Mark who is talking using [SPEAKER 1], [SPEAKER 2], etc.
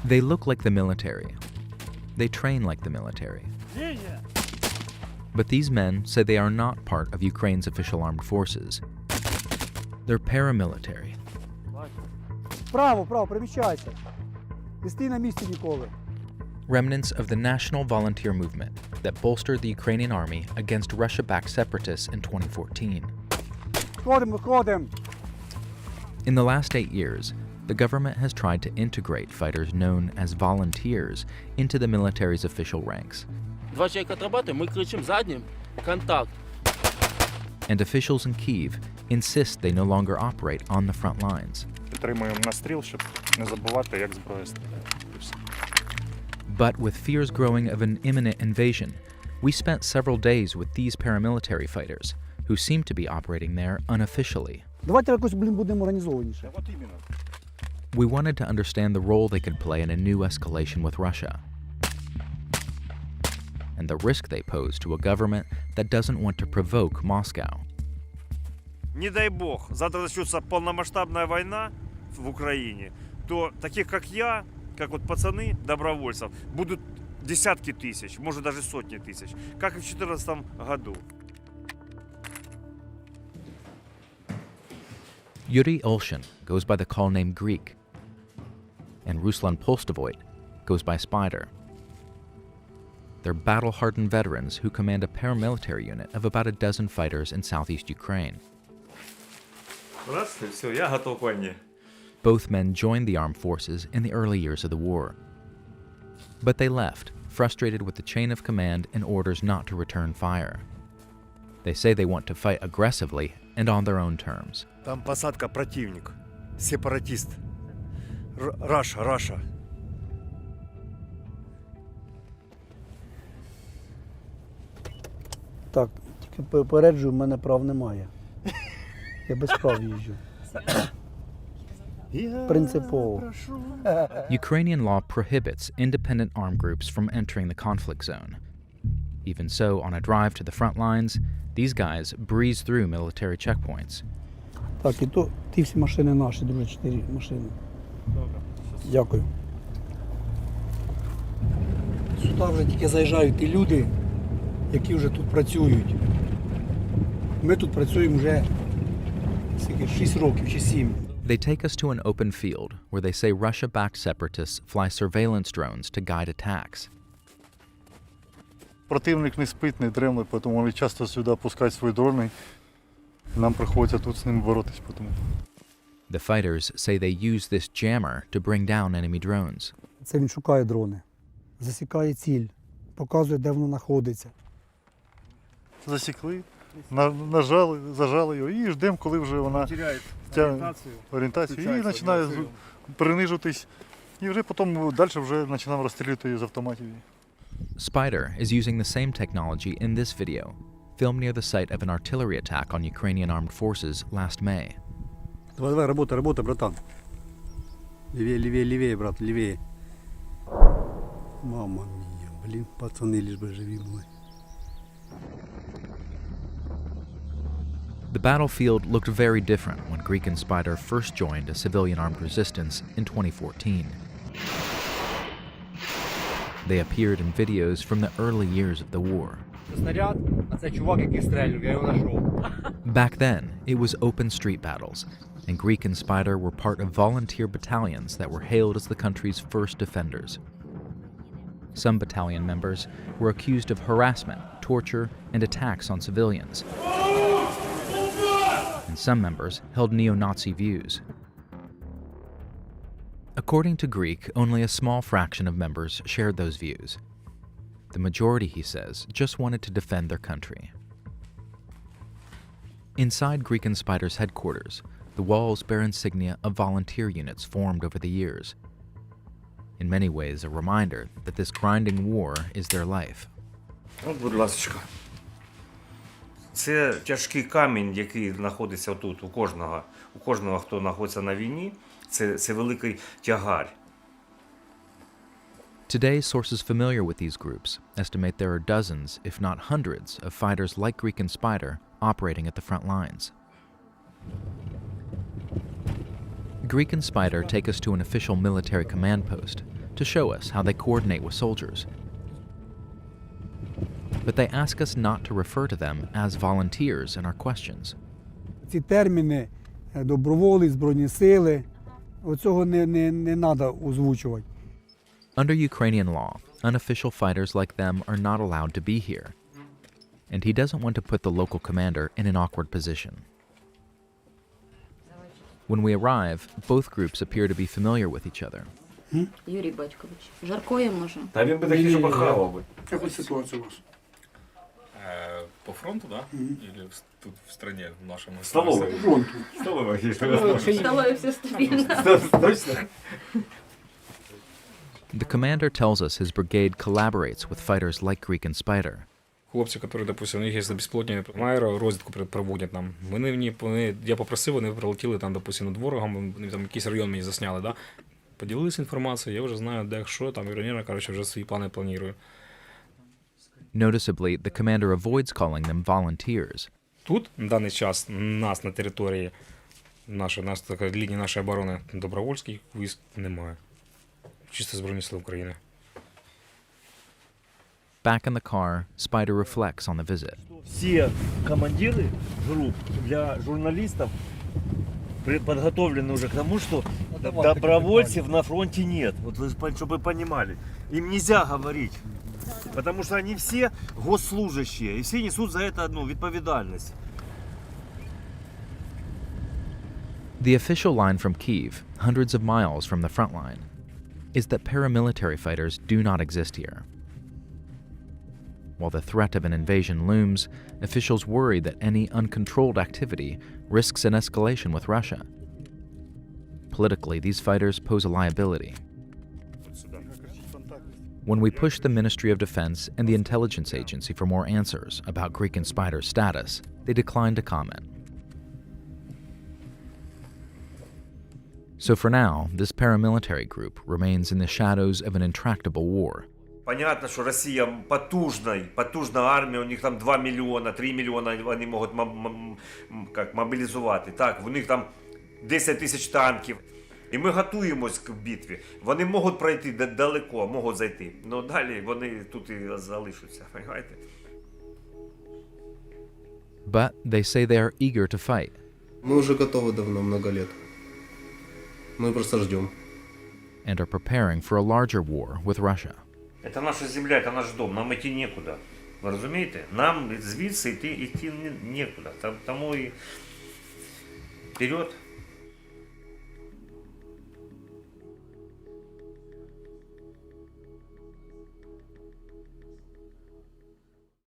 [SPEAKER 1] They look like the military. They train like the military. But these men say they are not part of Ukraine's official armed forces. They're paramilitary.
[SPEAKER 2] Право, переміщайся. Не стій на місці ніколи.
[SPEAKER 1] Remnants of the national volunteer movement that bolstered the Ukrainian army against Russia-backed separatists in 2014.
[SPEAKER 2] Виходимо.
[SPEAKER 1] In the last 8 years, the government has tried to integrate fighters known as volunteers into the military's official ranks.
[SPEAKER 3] Два человека отрабатываем, мы кричим задним, контакт.
[SPEAKER 1] And officials in Kyiv insist they no longer operate on the front lines.
[SPEAKER 4] Підтримуємо настріл, щоб не забувати, як зброя стріляє.
[SPEAKER 1] But with fears growing of an imminent invasion, we spent several days with these paramilitary fighters, who seem to be operating there unofficially.
[SPEAKER 2] Давайте якось, будемо організованіше.
[SPEAKER 4] От іменно.
[SPEAKER 1] We wanted to understand the role they could play in a new escalation with Russia, and the risk they pose to a government that doesn't want to provoke Moscow.
[SPEAKER 5] Не дай бог, завтра начнется полномасштабная война в Украине, то таких, как я, как вот пацаны, добровольцев, будут десятки тысяч, может даже сотни тысяч, как и в 2014 году.
[SPEAKER 1] Yuri Olshin goes by the call name Greek, and Ruslan Polstovoit goes by Spider. They're battle-hardened veterans who command a paramilitary unit of about a dozen fighters in southeast Ukraine.
[SPEAKER 5] Все, я готов к войне.
[SPEAKER 1] Both men joined the armed forces in the early years of the war. But they left, frustrated with the chain of command and orders not to return fire. They say they want to fight aggressively and on their own terms.
[SPEAKER 5] Там посадка противник, сепаратист. Раша.
[SPEAKER 2] Так, тільки попереджую, в мене прав немає. Я без прав їжджу. Принципово.
[SPEAKER 1] Ukrainian law prohibits independent armed groups from entering the conflict zone. Even so, on a drive to the front lines, these guys breeze through military checkpoints.
[SPEAKER 2] Так, і то ті всі машини наші, друже, 4 машини. Дякую. Сюди вже тільки заїжджають ті люди, які вже тут працюють. Ми тут працюємо вже 6 років чи 7.
[SPEAKER 1] They take us to an open field where they say Russia-backed separatists fly surveillance drones to guide attacks.
[SPEAKER 4] Противник не спить, не дремле, тому вони часто сюди пускають свої дрони. Нам приходиться тут з ними боротись.
[SPEAKER 1] The fighters say they use this jammer to bring down enemy drones.
[SPEAKER 2] Це він шукає дрони, засікає ціль, показує, де воно знаходиться.
[SPEAKER 4] Засікли, зажали його і ждемо, коли вже вона тягне орієнтацію і починає принижуватись. І вже потім далі вже починаємо розстрілювати її з автоматів.
[SPEAKER 1] Spider is using the same technology in this video, filmed near the site of an artillery attack on Ukrainian armed forces last May.
[SPEAKER 2] Давай, работай, братан. Левее, брат, левее. Мама мия, пацаны лишь бы живи были.
[SPEAKER 1] The battlefield looked very different when Greek and Spider first joined a civilian armed resistance in 2014. They appeared in videos from the early years of the war. Back then, it was open street battles, and Greek and Spider were part of volunteer battalions that were hailed as the country's first defenders. Some battalion members were accused of harassment, torture, and attacks on civilians. And some members held neo-Nazi views. According to Greek, only a small fraction of members shared those views. The majority, he says, just wanted to defend their country. Inside Greek and Spider's headquarters, the walls bear insignia of volunteer units formed over the years. In many ways, a reminder that this grinding war is their life.
[SPEAKER 5] Будь ласка. Це тяжкий камінь, який знаходиться тут у кожного, хто знаходиться на війні. Це великий тягар.
[SPEAKER 1] Today, sources familiar with these groups estimate there are dozens, if not hundreds, of fighters like Greek and Spider operating at the front lines. Greek and Spider take us to an official military command post to to show us how they coordinate with soldiers. But they ask us not to refer to them as volunteers in our questions.
[SPEAKER 2] Ці терміни доброволець, збройні сили, оцього не треба озвучувати.
[SPEAKER 1] Under Ukrainian law, unofficial fighters like them are not allowed to be here. And he doesn't want to put the local commander in an awkward position. When we arrive, both groups appear to be familiar with each other.
[SPEAKER 6] Юрій Батькович, жаркої може?
[SPEAKER 5] Та він би таки, що похавав би.
[SPEAKER 2] Яка ситуація у вас?
[SPEAKER 7] По фронту, да? Или тут в стране, в нашем?
[SPEAKER 5] Столовой.
[SPEAKER 2] Фронту.
[SPEAKER 5] Столовой,
[SPEAKER 6] Столою все стабільно.
[SPEAKER 5] Точно?
[SPEAKER 1] The commander tells us his brigade collaborates with fighters like Greek and Spider.
[SPEAKER 7] Хлопці, які, допустим, у них є безпілотні розвідку проводять нам. Я попросив, вони прилетіли там, допустим, над ворогом, вони там якийсь район мені засняли, да? Поділилися інформацією, я вже знаю, де що, там, і коротше, вже свої плани планую.
[SPEAKER 1] Noticeably, the commander avoids calling them volunteers.
[SPEAKER 7] Тут, на даний час, нас на території лінії нашої оборони добровольських військ немає. Чисто Збройні Сили України.
[SPEAKER 1] Back in the car, Spider reflects on the visit.
[SPEAKER 8] Все командиры групп для журналистов подготовлены уже к тому, что добровольцев на фронте нет. Вот вы, чтобы вы понимали. Им нельзя говорить. Потому что они все госслужащие. И все несут за это одну ответственность.
[SPEAKER 1] The official line from Kyiv, hundreds of miles from the front line, is that paramilitary fighters do not exist here. While the threat of an invasion looms, officials worry that any uncontrolled activity risks an escalation with Russia. Politically, these fighters pose a liability. When we push the Ministry of Defense and the Intelligence Agency for more answers about Greek and Spider's status, they decline to comment. So for now, this paramilitary group remains in the shadows of an intractable war.
[SPEAKER 5] Понятно, що Росія потужна армія, у них там 2 мільйона, 3 мільйона вони можуть мобілізувати. Так, у них там 10 тисяч танків. І ми готуємось к битві. Вони можуть пройти далеко, можуть зайти. Але далі вони тут і залишаться, розумієте?
[SPEAKER 1] But they say they are eager to fight.
[SPEAKER 9] Мы уже готовы давно, много лет. Мы просто ждем.
[SPEAKER 1] And are preparing for a larger war with Russia.
[SPEAKER 5] Це наша земля, це наш дом, нам йти нікуди. Ви розумієте? Нам звідси йти нікуди. Тому і вперед.